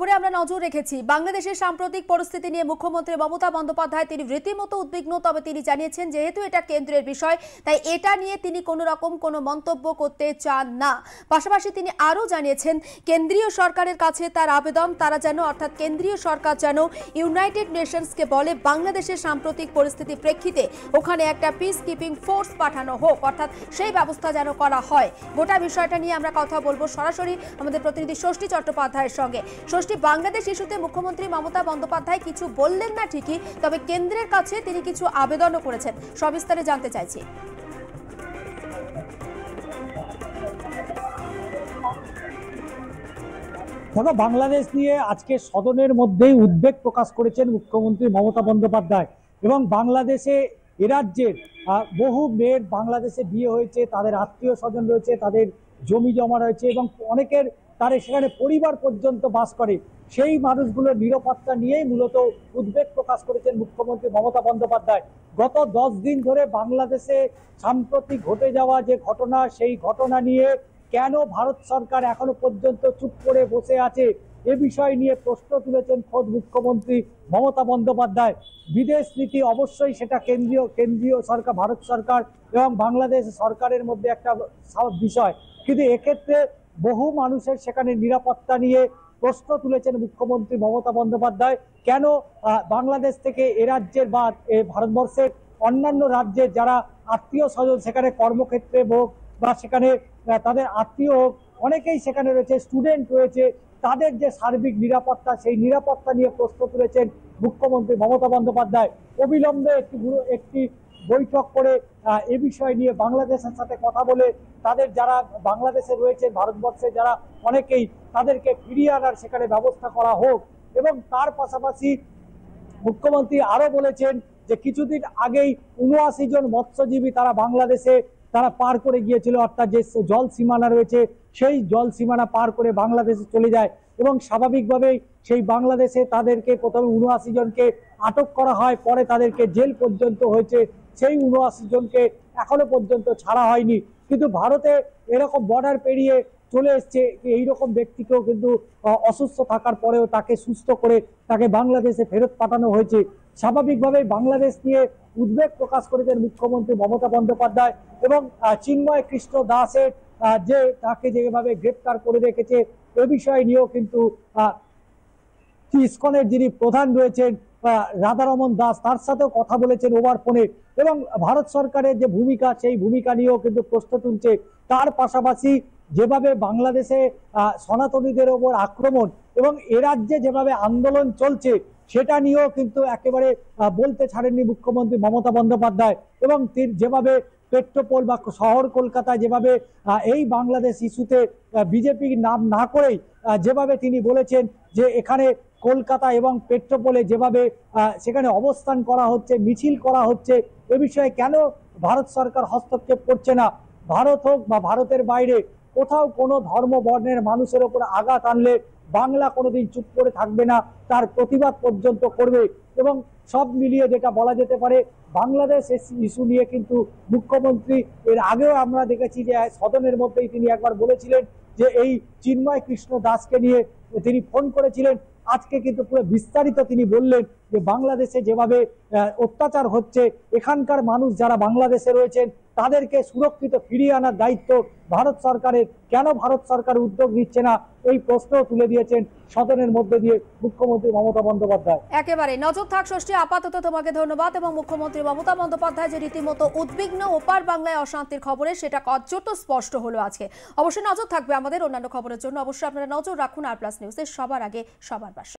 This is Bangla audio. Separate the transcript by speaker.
Speaker 1: খবরে আমরা নজর রেখেছি। বাংলাদেশের সাম্প্রতিক পরিস্থিতি নিয়ে মুখ্যমন্ত্রী মমতা বন্দ্যোপাধ্যায় তিনি রীতিমতো উদ্বিগ্ন। তবে তিনি জানিয়েছেন যেহেতু এটা কেন্দ্রের বিষয় তাই এটা নিয়ে তিনি কোনো রকম কোনো মন্তব্য করতে চান না। পাশাপাশি তিনি আরও জানিয়েছেন কেন্দ্রীয় সরকারের কাছে তার আবেদন তারা যেন অর্থাৎ কেন্দ্রীয় সরকার যেন ইউনাইটেড নেশনসকে বলে বাংলাদেশের সাম্প্রতিক পরিস্থিতির প্রেক্ষিতে ওখানে একটা পিস কিপিং ফোর্স পাঠানো হোক, অর্থাৎ সেই ব্যবস্থা যেন করা হয়। গোটা বিষয়টা নিয়ে আমরা কথা বলবো সরাসরি আমাদের প্রতিনিধি ষষ্ঠী চট্টোপাধ্যায়ের সঙ্গে। ষষ্ঠী, বাংলাদেশ ইস্যুতে মুখ্যমন্ত্রী মমতা বন্দ্যোপাধ্যায় কিছু বললেন না ঠিকই, তবে কেন্দ্রের কাছে তিনি কিছু আবেদনও করেছেন। সবিস্তারে জানতে চাইছি।
Speaker 2: দেখো, বাংলাদেশ নিয়ে আজকে সদনের মধ্যেই উদ্বেগ প্রকাশ করেছেন মুখ্যমন্ত্রী মমতা বন্দ্যোপাধ্যায়। এবং বাংলাদেশে এ রাজ্যের বহু মেয়ের বাংলাদেশে বিয়ে হয়েছে, তাদের আত্মীয় স্বজন রয়েছে, তাদের জমি জমা রয়েছে এবং অনেকের তারা সেখানে পরিবার পর্যন্ত বাস করে। সেই মানুষগুলোর নিরাপত্তা নিয়েই মূলত উদ্বেগ প্রকাশ করেছেন মুখ্যমন্ত্রী মমতা বন্দ্যোপাধ্যায়। গত 10 দিন ধরে বাংলাদেশে সাম্প্রতিক ঘটে যাওয়া যে ঘটনা, সেই ঘটনা নিয়ে কেন ভারত সরকার এখনো পর্যন্ত চুপ করে বসে আছে এ বিষয় নিয়ে প্রশ্ন তুলেছেন খোদ মুখ্যমন্ত্রী মমতা বন্দ্যোপাধ্যায়। বিদেশ নীতি অবশ্যই সেটা কেন্দ্রীয় সরকার, ভারত সরকার এবং বাংলাদেশ সরকারের মধ্যে একটা বিষয়, কিন্তু এক্ষেত্রে বহু মানুষের সেখানে নিরাপত্তা নিয়ে প্রশ্ন তুলেছেন মুখ্যমন্ত্রী মমতা বন্দ্যোপাধ্যায়। কেন বাংলাদেশ থেকে এ রাজ্যের বা ভারতবর্ষের অন্যান্য রাজ্যের যারা আত্মীয় স্বজন সেখানে কর্মক্ষেত্রে হোক বা সেখানে তাদের আত্মীয় হোক, অনেকেই সেখানে রয়েছে, স্টুডেন্ট রয়েছে, তাদের যে সার্বিক নিরাপত্তা সেই নিরাপত্তা নিয়ে প্রশ্ন তুলেছেন মুখ্যমন্ত্রী মমতা বন্দ্যোপাধ্যায়। অবিলম্বে একটি বৈঠক করে এ বিষয় নিয়ে বাংলাদেশের সাথে কথা বলে তাদের যারা বাংলাদেশে রয়েছে, ভারতবর্ষে যারা অনেকেই, তাদেরকে ফিরিয়ে আনার সেখানে ব্যবস্থা করা হোক। এবং তার পাশাপাশি মুখ্যমন্ত্রী আরো বলেছেন যে কিছুদিন আগেই ৭৯ জন মৎস্যজীবী তারা বাংলাদেশে তারা পার করে গিয়েছিল, অর্থাৎ যে জল সীমানা রয়েছে সেই জল সীমানা পার করে বাংলাদেশে চলে যায় এবং স্বাভাবিকভাবেই সেই বাংলাদেশে তাদেরকে প্রথমে ৭৯ জনকে আটক করা হয়, পরে তাদেরকে জেল পর্যন্ত হয়েছে। সেই ৭৯ জনকে এখনো পর্যন্ত ছাড়া হয়নি। কিন্তু ভারতে এরকম বর্ডার পেরিয়ে চলে এসছে এইরকম ব্যক্তিকেও কিন্তু অসুস্থ থাকার পরেও তাকে সুস্থ করে তাকে বাংলাদেশে ফেরত পাঠানো হয়েছে। স্বাভাবিকভাবেই বাংলাদেশ নিয়ে উদ্বেগ প্রকাশ করেছেন মুখ্যমন্ত্রী মমতা বন্দ্যোপাধ্যায়। এবং চিন্ময় কৃষ্ণ দাসের যে তাকে যেভাবে গ্রেপ্তার করে রেখেছে এ বিষয় নিয়েও কিন্তু ইসকনের যিনি প্রধান রয়েছেন রাধারমন দাস, তার সাথেও কথা বলেছেন ওভার ফোনে। এবং ভারত সরকারের যে ভূমিকা সেই ভূমিকা নিয়েও কিন্তু প্রশ্ন তুলছে। তার পাশাপাশি যেভাবে বাংলাদেশে সনাতনীদের ওপর আক্রমণ এবং এ রাজ্যে যেভাবে আন্দোলন চলছে সেটা নিয়েও কিন্তু একেবারে বলতে ছাড়েননি মুখ্যমন্ত্রী মমতা বন্দ্যোপাধ্যায়। এবং তিনি যেভাবে পেট্রোপোল বা শহর কলকাতায় যেভাবে এই বাংলাদেশ ইস্যুতে বিজেপির নাম না করেই যেভাবে তিনি বলেছেন যে এখানে কলকাতা এবং পেট্রোপোলে যেভাবে সেখানে অবস্থান করা হচ্ছে, মিছিল করা হচ্ছে, এ বিষয়ে কেন ভারত সরকার হস্তক্ষেপ করছে না? ভারত হোক বা ভারতের বাইরে কোথাও কোনো ধর্ম বর্ণের মানুষের উপর আঘাত আনলে বাংলা কোনোদিন চুপ করে থাকবে না, তার প্রতিবাদ পর্যন্ত করবে। এবং সব মিলিয়ে যেটা বলা যেতে পারে, বাংলাদেশ ইস্যু নিয়ে কিন্তু মুখ্যমন্ত্রী এর আগেও আমরা দেখেছি যে সদনের মধ্যেই তিনি একবার বলেছিলেন যে এই চিন্ময় কৃষ্ণ দাসকে নিয়ে তিনি ফোন করেছিলেন। আজকে কিন্তু পুরো বিস্তারিত তিনি বললেন যে বাংলাদেশে যেভাবে অত্যাচার হচ্ছে, এখানকার মানুষ যারা বাংলাদেশে রয়েছেন তাদেরকে সুরক্ষিত ফিরিয়ে আনার দায়িত্ব ভারত সরকারের। কেন ভারত সরকার উদ্যোগ নিচ্ছে না এই প্রশ্ন তুলে দিয়েছেন সদনের মধ্যে দিয়ে মুখ্যমন্ত্রী মমতা বন্দ্যোপাধ্যায়।
Speaker 1: একেবারে নজর থাক ষষ্ঠী, আপাতত তোমাকে ধন্যবাদ। এবং মুখ্যমন্ত্রী মমতা বন্দ্যোপাধ্যায় যে রীতিমতো উদ্বিগ্ন ওপার বাংলায় অশান্তির খবরে সেটা কার্যত স্পষ্ট হলো আজকে। অবশ্যই নজর থাকবে আমাদের অন্যান্য খবরের জন্য। অবশ্যই আপনারা নজর রাখুন আর প্লাস নিউজের সবার আগে সবার পাশে।